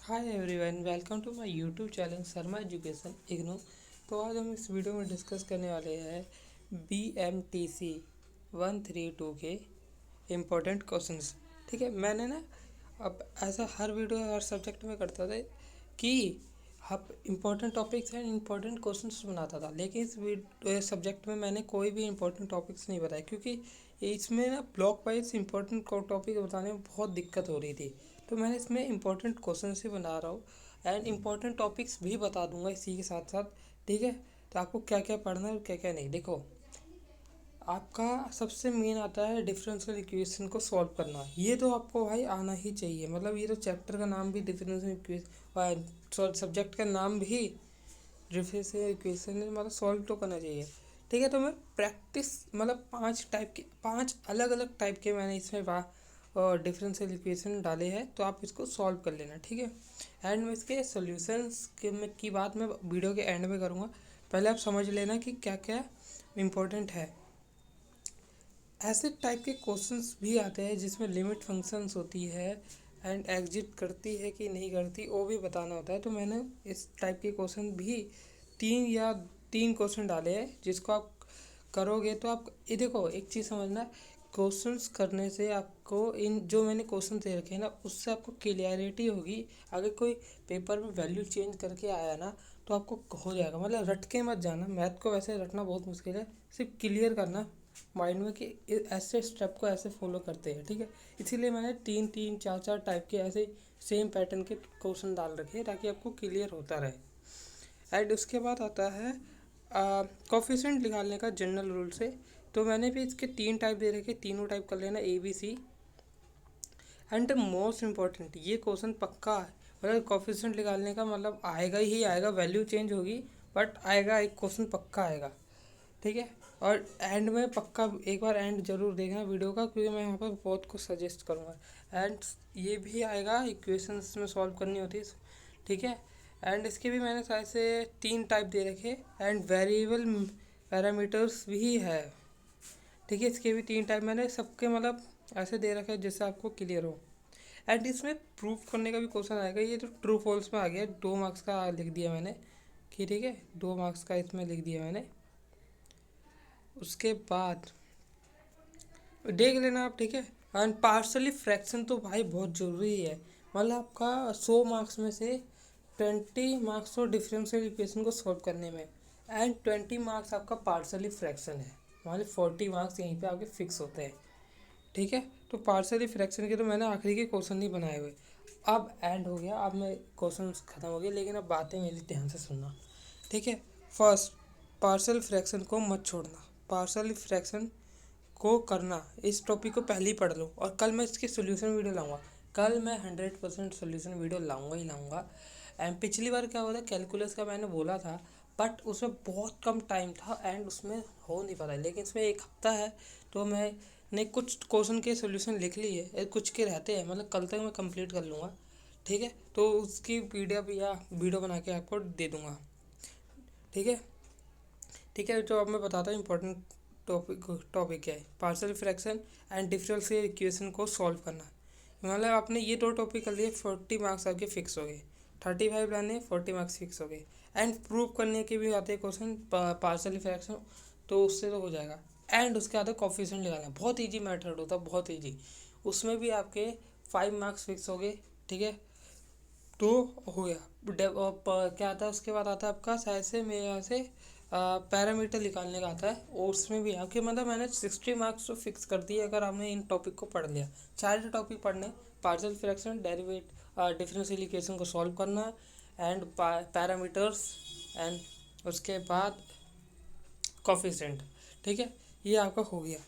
Hi everyone, welcome to my YouTube channel Sharma education IGNOU. तो आज हम इस वीडियो में डिस्कस करने वाले हैं BMTC 132 के इम्पोर्टेंट क्वेश्चंस। ठीक है, मैंने ना अब ऐसा हर वीडियो हर सब्जेक्ट में करता था कि अब important topics and important questions बनाता था, लेकिन इस सब्जेक्ट में मैंने कोई भी इम्पोर्टेंट टॉपिक्स नहीं बताए क्योंकि इसमें ना ब्लॉक वाइज इम्पोर्टेंट टॉपिक बताने में बहुत दिक्कत हो रही थी। तो मैंने इसमें इम्पोर्टेंट क्वेश्चन ही बना रहा हूँ एंड इम्पोर्टेंट टॉपिक्स भी बता दूंगा इसी के साथ साथ। ठीक है, तो आपको क्या क्या पढ़ना है और क्या क्या नहीं। देखो, आपका सबसे मेन आता है डिफरेंशियल इक्वेशन को सॉल्व करना। ये तो आपको भाई आना ही चाहिए, मतलब ये तो चैप्टर का नाम भी डिफरेंशियल इक्वेशन, सब्जेक्ट का नाम भी डिफरेंशियल इक्वेशन है, मतलब सॉल्व तो करना चाहिए। ठीक है, तो मैं प्रैक्टिस मतलब पांच अलग अलग टाइप के मैंने इसमें डिफरेंशियल इक्वेशन डाले हैं, तो आप इसको सॉल्व कर लेना। ठीक है, एंड में इसके सॉल्यूशंस की बात मैं वीडियो के एंड में करूँगा। पहले आप समझ लेना कि क्या क्या इम्पोर्टेंट है। ऐसे टाइप के क्वेश्चंस भी आते हैं जिसमें लिमिट फंक्शंस होती है एंड एग्जिट करती है कि नहीं करती, वो भी बताना होता है। तो मैंने इस टाइप के क्वेश्चन भी तीन क्वेश्चन डाले हैं, जिसको आप करोगे तो आप ये देखो, एक चीज़ समझना, क्वेश्चंस करने से आपको इन जो मैंने क्वेश्चन दे रखे हैं ना, उससे आपको क्लियरिटी होगी। अगर कोई पेपर में वैल्यू चेंज करके आया ना, तो आपको हो जाएगा। मतलब रट के मत जाना, मैथ को वैसे रटना बहुत मुश्किल है, सिर्फ क्लियर करना माइंड में कि ऐसे स्टेप को ऐसे फॉलो करते हैं। ठीक है, इसीलिए मैंने तीन तीन चार चार टाइप के ऐसे सेम पैटर्न के क्वेश्चन डाल रखे हैं ताकि आपको क्लियर होता रहे। एंड उसके बाद आता है कोफिशिएंट निकालने का जनरल रूल से। तो मैंने भी इसके तीन टाइप दे रखे, तीनों टाइप कर लेना, ABC। एंड मोस्ट इम्पॉर्टेंट, ये क्वेश्चन पक्का है, मतलब कोफिशिएंट निकालने का मतलब आएगा ही आएगा, वैल्यू चेंज होगी बट आएगा, एक क्वेश्चन पक्का आएगा। ठीक है, और एंड में पक्का एक बार एंड जरूर देखना वीडियो का, क्योंकि मैं यहाँ पर बहुत कुछ सजेस्ट करूँगा। एंड ये भी आएगा, इक्वेशंस में सॉल्व करनी होती है। ठीक है, एंड इसके भी मैंने शायद से तीन टाइप दे रखे एंड वेरिएबल पैरामीटर्स भी है। ठीक है, इसके भी तीन टाइप मैंने सबके मतलब ऐसे दे रखे जिससे आपको क्लियर हो। एंड इसमें प्रूफ करने का भी क्वेश्चन आएगा। ये तो ट्रू फॉल्स में आ गया, 2 मार्क्स का लिख दिया मैंने कि ठीक है, 2 मार्क्स का इसमें लिख दिया मैंने। उसके बाद देख लेना आप। ठीक है, एंड पार्शली फ्रैक्शन तो भाई बहुत ज़रूरी है। मतलब आपका 100 मार्क्स में से 20 मार्क्स तो डिफरेंशियल इक्वेशन को सॉल्व करने में, एंड 20 मार्क्स आपका पार्शली फ्रैक्शन है। मतलब 40 मार्क्स यहीं पे आपके फिक्स होते हैं। ठीक है, तो पार्शली फ्रैक्शन के तो मैंने आखिरी के क्वेश्चन नहीं बनाए हुए। अब एंड हो गया, अब मैं क्वेश्चन ख़त्म हो गया, लेकिन अब बातें मेरी ध्यान से सुनना। ठीक है, फर्स्ट, पार्शल फ्रैक्शन को मत छोड़ना। पार्शल फ्रैक्शन को करना, इस टॉपिक को पहले ही पढ़ लो, और कल मैं इसकी सोल्यूशन वीडियो लाऊंगा। कल मैं 100% सोल्यूशन वीडियो लाऊंगा ही लाऊंगा। एंड पिछली बार क्या हुआ था, कैलकुलस का मैंने बोला था बट उसमें बहुत कम टाइम था एंड उसमें हो नहीं पा रहा, लेकिन इसमें एक हफ्ता है। तो मैंने कुछ क्वेश्चन के सोल्यूशन लिख लिए, कुछ के रहते हैं, मतलब कल तक मैं कंप्लीट कर लूँगा। ठीक है, तो उसकी PDF या वीडियो बना के आपको दे दूँगा। ठीक है, ठीक है, तो अब मैं बताता हूँ इंपॉर्टेंट टॉपिक क्या है। Partial fraction and differential equation को सॉल्व करना। मतलब आपने ये दो टॉपिक कर लिए, 40 मार्क्स आपके फिक्स हो गए। 35 लाने, 40 मार्क्स फिक्स हो गए। एंड प्रूव करने के भी आते हैं क्वेश्चन पार्शियल फ्रैक्शन, तो उससे तो हो जाएगा। एंड उसके बाद कोफिशिएंट निकालना, बहुत ईजी मेथड होता है, बहुत ईजी। उसमें भी आपके 5 मार्क्स फिक्स हो गए। ठीक है, तो हो गया। क्या आता है उसके बाद, आता है आपका शायद से मेरे यहाँ से पैरामीटर निकालने का आता है, और उसमें भी आपके मतलब मैंने 60 मार्क्स तो फिक्स कर दिए अगर आपने इन टॉपिक को पढ़ लिया। चार टॉपिक पढ़ने, partial fraction, derivative, differential equation को सॉल्व करना, एंड पैरामीटर्स, एंड उसके बाद कोफिशिएंट। ठीक है, ये आपका हो गया।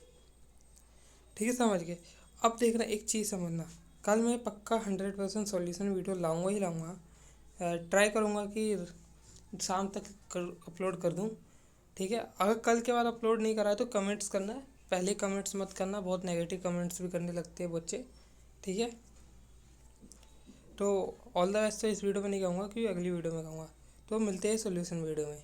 ठीक है, समझ गए। अब देखना, एक चीज़ समझना, कल मैं पक्का 100% सॉल्यूशन वीडियो लाऊंगा ही लाऊंगा। ट्राई करूंगा कि शाम तक अपलोड कर दूं। ठीक है, अगर कल के बाद अपलोड नहीं करा है तो कमेंट्स करना है। पहले कमेंट्स मत करना, बहुत नेगेटिव कमेंट्स भी करने लगते हैं बच्चे। ठीक है, तो ऑल द बेस्ट तो इस वीडियो में नहीं कहूँगा, क्योंकि अगली वीडियो में कहूँगा। तो मिलते हैं सोल्यूशन वीडियो में।